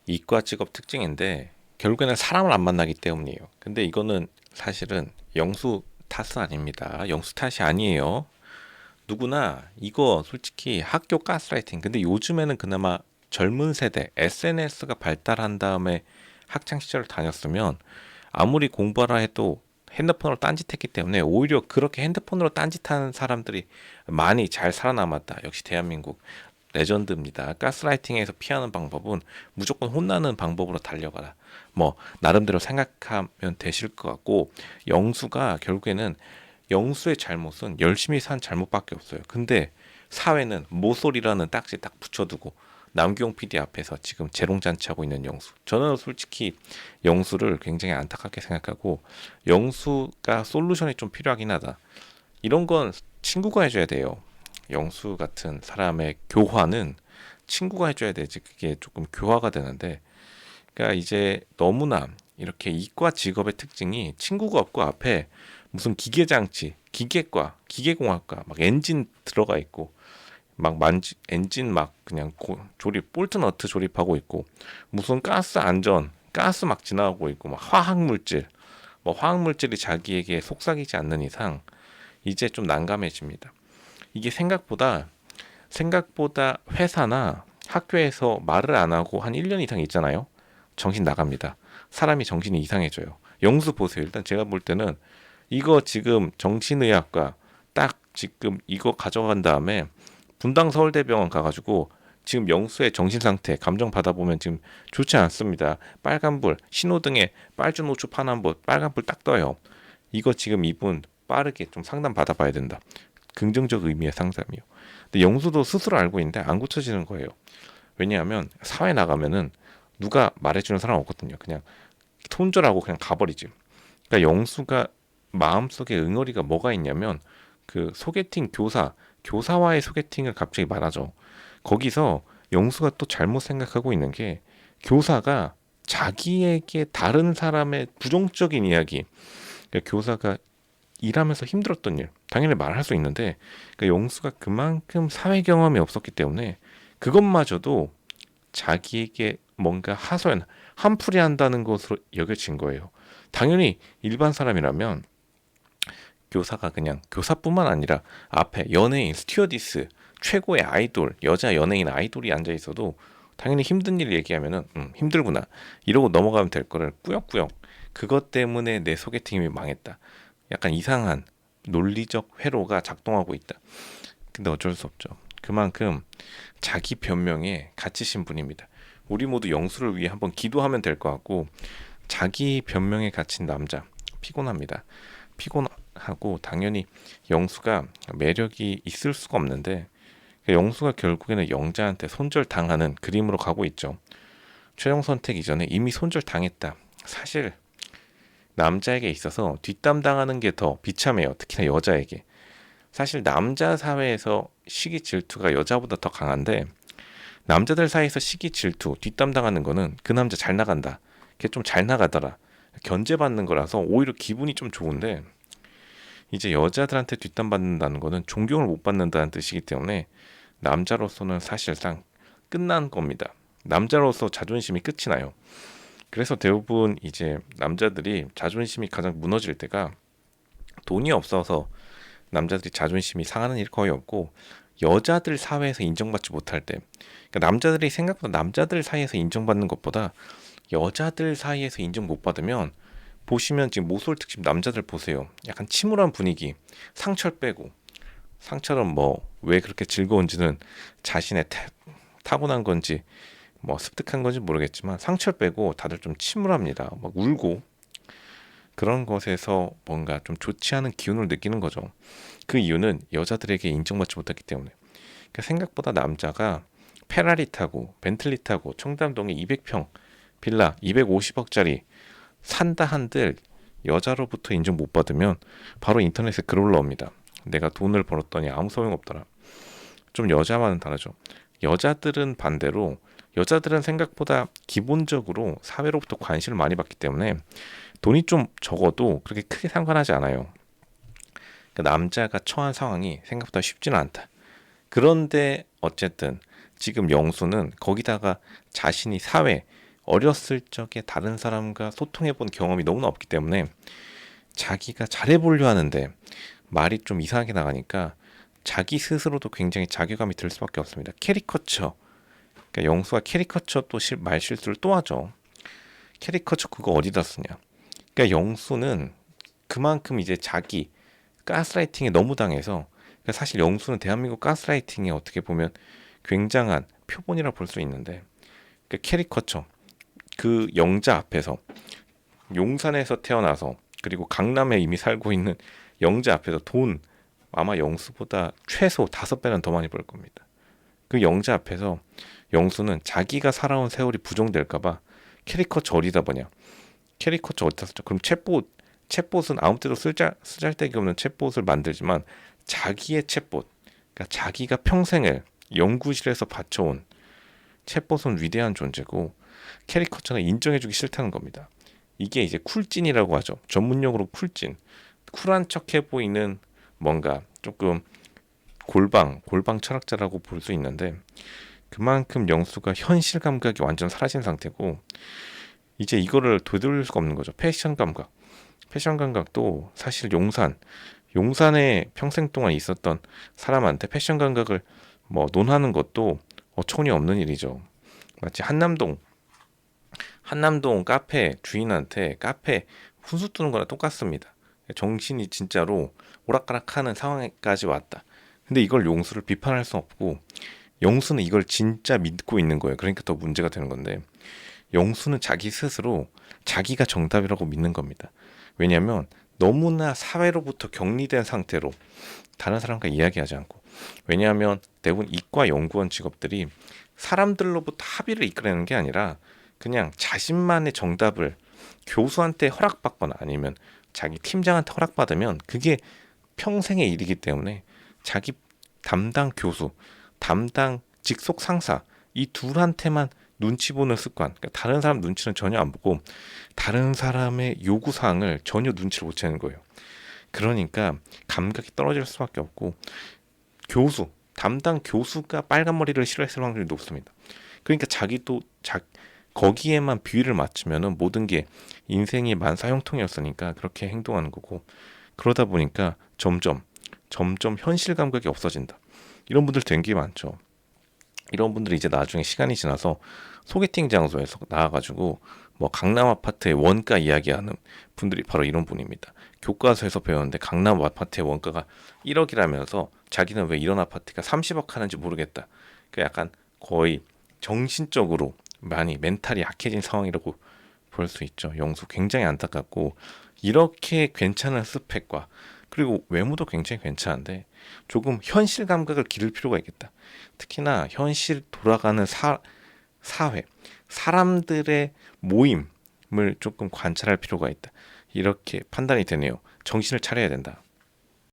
이과 직업 특징인데 결국에는 사람을 안 만나기 때문이에요. 근데 이거는 사실은 영수 탓은 아닙니다. 영수 탓이 아니에요. 누구나 이거 솔직히 학교 가스라이팅. 근데 요즘에는 그나마 젊은 세대 SNS가 발달한 다음에 학창 시절을 다녔으면 아무리 공부하라 해도 핸드폰으로 딴짓했기 때문에 오히려 그렇게 핸드폰으로 딴짓하는 사람들이 많이 잘 살아남았다. 역시 대한민국 레전드입니다. 가스라이팅에서 피하는 방법은 무조건 혼나는 방법으로 달려가라. 뭐 나름대로 생각하면 되실 것 같고, 영수가 결국에는 영수의 잘못은 열심히 산 잘못밖에 없어요. 근데 사회는 모쏠이라는 딱지 딱 붙여두고 남경 PD 앞에서 지금 재롱잔치하고 있는 영수. 저는 솔직히 영수를 굉장히 안타깝게 생각하고, 영수가 솔루션이 좀 필요하긴 하다. 이런 건 친구가 해줘야 돼요. 영수 같은 사람의 교화는 친구가 해줘야 되지. 그게 조금 교화가 되는데, 그러니까 이제 너무나 이렇게 이과 직업의 특징이 친구가 없고 앞에 무슨 기계장치, 기계과, 기계공학과 막 엔진 들어가 있고 막 엔진 막 그냥 조립 볼트 너트 조립하고 있고, 무슨 가스 안전, 가스 막 지나가고 있고, 막 화학물질, 뭐 화학물질이 자기에게 속삭이지 않는 이상 이제 좀 난감해집니다. 이게 생각보다 회사나 학교에서 말을 안 하고 한 1년 이상 있잖아요. 정신 나갑니다. 사람이 정신이 이상해져요. 영수 보세요. 일단 제가 볼 때는 이거 지금 정신의학과 딱 지금 이거 가져간 다음에 분당 서울대병원 가가지고 지금 영수의 정신 상태 감정 받아보면 지금 좋지 않습니다. 빨간불 신호등에 빨주노초 파란불 빨간불 딱 떠요. 이거 지금 이분 빠르게 좀 상담 받아봐야 된다. 긍정적 의미의 상담이요. 근데 영수도 스스로 알고 있는데 안 고쳐지는 거예요. 왜냐하면 사회 나가면은 누가 말해주는 사람 없거든요. 그냥 손절하고 그냥 가버리지. 그러니까 영수가 마음속에 응어리가 뭐가 있냐면, 그 소개팅 교사와의 소개팅을 갑자기 말하죠. 거기서 영수가 또 잘못 생각하고 있는 게, 교사가 자기에게 다른 사람의 부정적인 이야기, 그러니까 교사가 일하면서 힘들었던 일 당연히 말할 수 있는데, 그러니까 영수가 그만큼 사회 경험이 없었기 때문에 그것마저도 자기에게 뭔가 하소연 한풀이 한다는 것으로 여겨진 거예요. 당연히 일반 사람이라면 교사가 그냥 교사뿐만 아니라 앞에 연예인, 스튜어디스, 최고의 아이돌, 여자 연예인 아이돌이 앉아 있어도 당연히 힘든 일 얘기하면은 힘들구나 이러고 넘어가면 될 거를 꾸역꾸역 그것 때문에 내 소개팅이 망했다. 약간 이상한 논리적 회로가 작동하고 있다. 근데 어쩔 수 없죠. 그만큼 자기 변명에 갇히신 분입니다. 우리 모두 영수를 위해 한번 기도하면 될 것 같고, 자기 변명에 갇힌 남자 피곤합니다. 피곤하고 당연히 영수가 매력이 있을 수가 없는데, 영수가 결국에는 영자한테 손절당하는 그림으로 가고 있죠. 최종 선택 이전에 이미 손절당했다. 사실 남자에게 있어서 뒷담당하는 게 더 비참해요. 특히나 여자에게. 사실 남자 사회에서 시기 질투가 여자보다 더 강한데, 남자들 사이에서 시기 질투 뒷담당하는 거는 그 남자 잘 나간다, 걔 좀 잘 나가더라, 견제받는 거라서 오히려 기분이 좀 좋은데, 이제 여자들한테 뒷담받는다는 거는 존경을 못 받는다는 뜻이기 때문에 남자로서는 사실상 끝난 겁니다. 남자로서 자존심이 끝이 나요. 그래서 대부분 이제 남자들이 자존심이 가장 무너질 때가, 돈이 없어서 남자들이 자존심이 상하는 일 거의 없고, 여자들 사회에서 인정받지 못할 때, 그러니까 남자들이 생각보다 남자들 사이에서 인정받는 것보다 여자들 사이에서 인정 못 받으면, 보시면 지금 모쏠 특집 남자들 보세요. 약간 침울한 분위기, 상처를 빼고, 상처는 뭐 왜 그렇게 즐거운지는 자신의 타고난 건지 뭐 습득한 건지 모르겠지만 상처를 빼고 다들 좀 침울합니다. 막 울고, 그런 것에서 뭔가 좀 좋지 않은 기운을 느끼는 거죠. 그 이유는 여자들에게 인정받지 못했기 때문에. 그러니까 생각보다 남자가 페라리 타고 벤틀리 타고 청담동에 200평 빌라 250억짜리 산다 한들 여자로부터 인정 못 받으면 바로 인터넷에 글 올라옵니다. 내가 돈을 벌었더니 아무 소용없더라. 좀 여자와는 다르죠. 여자들은 반대로, 여자들은 생각보다 기본적으로 사회로부터 관심을 많이 받기 때문에 돈이 좀 적어도 그렇게 크게 상관하지 않아요. 그러니까 남자가 처한 상황이 생각보다 쉽지는 않다. 그런데 어쨌든 지금 영수는 거기다가 자신이 사회 어렸을 적에 다른 사람과 소통해 본 경험이 너무나 없기 때문에 자기가 잘해보려 하는데 말이 좀 이상하게 나가니까 자기 스스로도 굉장히 자괴감이 들 수밖에 없습니다. 캐리커처, 그러니까 영수가 캐리커처 또 말 실수를 또 하죠. 캐리커처 그거 어디다 쓰냐? 그러니까 영수는 그만큼 이제 자기 가스라이팅에 너무 당해서, 그러니까 사실 영수는 대한민국 가스라이팅에 어떻게 보면 굉장한 표본이라 볼 수 있는데, 그러니까 캐리커처 그 영자 앞에서, 용산에서 태어나서 그리고 강남에 이미 살고 있는 영자 앞에서 돈 아마 영수보다 최소 5배는 더 많이 벌 겁니다. 그 영자 앞에서 영수는 자기가 살아온 세월이 부정될까봐 캐리커처 어디다 보냐? 캐리커처 어디다 쓰죠? 그럼 챗봇은 아무 때도 쓰잘데기 없는 챗봇을 만들지만 자기의 챗봇, 그러니까 자기가 평생을 연구실에서 바쳐온 챗봇은 위대한 존재고 캐리커처는 인정해주기 싫다는 겁니다. 이게 이제 쿨찐이라고 하죠. 전문용어로 쿨찐. 쿨한 척해 보이는 뭔가 조금 골방 철학자라고 볼 수 있는데, 그만큼 영수가 현실 감각이 완전 사라진 상태고 이제 이거를 되돌릴 수가 없는 거죠. 패션 감각도 사실 용산에 평생 동안 있었던 사람한테 패션 감각을 뭐 논하는 것도 어처구니 없는 일이죠. 마치 한남동 카페 주인한테 카페 훈수 두는 거랑 똑같습니다. 정신이 진짜로 오락가락하는 상황까지 왔다. 근데 이걸 용수를 비판할 수 없고, 영수는 이걸 진짜 믿고 있는 거예요. 그러니까 더 문제가 되는 건데, 영수는 자기 스스로 자기가 정답이라고 믿는 겁니다. 왜냐하면 너무나 사회로부터 격리된 상태로 다른 사람과 이야기하지 않고, 왜냐하면 대부분 이과 연구원 직업들이 사람들로부터 합의를 이끌어내는 게 아니라 그냥 자신만의 정답을 교수한테 허락받거나 아니면 자기 팀장한테 허락받으면 그게 평생의 일이기 때문에 자기 담당 교수, 담당 직속 상사 이 둘한테만 눈치 보는 습관, 그러니까 다른 사람 눈치는 전혀 안 보고 다른 사람의 요구사항을 전혀 눈치를 못 채는 거예요. 그러니까 감각이 떨어질 수밖에 없고, 담당 교수가 빨간 머리를 싫어했을 확률이 높습니다. 그러니까 거기에만 비위를 맞추면은 모든 게 인생이 만사형통이었으니까 그렇게 행동하는 거고, 그러다 보니까 점점 현실 감각이 없어진다. 이런 분들 된 게 많죠. 이런 분들이 이제 나중에 시간이 지나서 소개팅 장소에서 나와가지고 뭐 강남 아파트의 원가 이야기하는 분들이 바로 이런 분입니다. 교과서에서 배웠는데 강남 아파트의 원가가 1억이라면서 자기는 왜 이런 아파트가 30억 하는지 모르겠다. 그 약간 거의 정신적으로 많이 멘탈이 약해진 상황이라고 볼 수 있죠. 영수 굉장히 안타깝고, 이렇게 괜찮은 스펙과 그리고 외모도 굉장히 괜찮은데 조금 현실 감각을 기를 필요가 있겠다. 특히나 현실 돌아가는 사회, 사람들의 모임을 조금 관찰할 필요가 있다. 이렇게 판단이 되네요. 정신을 차려야 된다.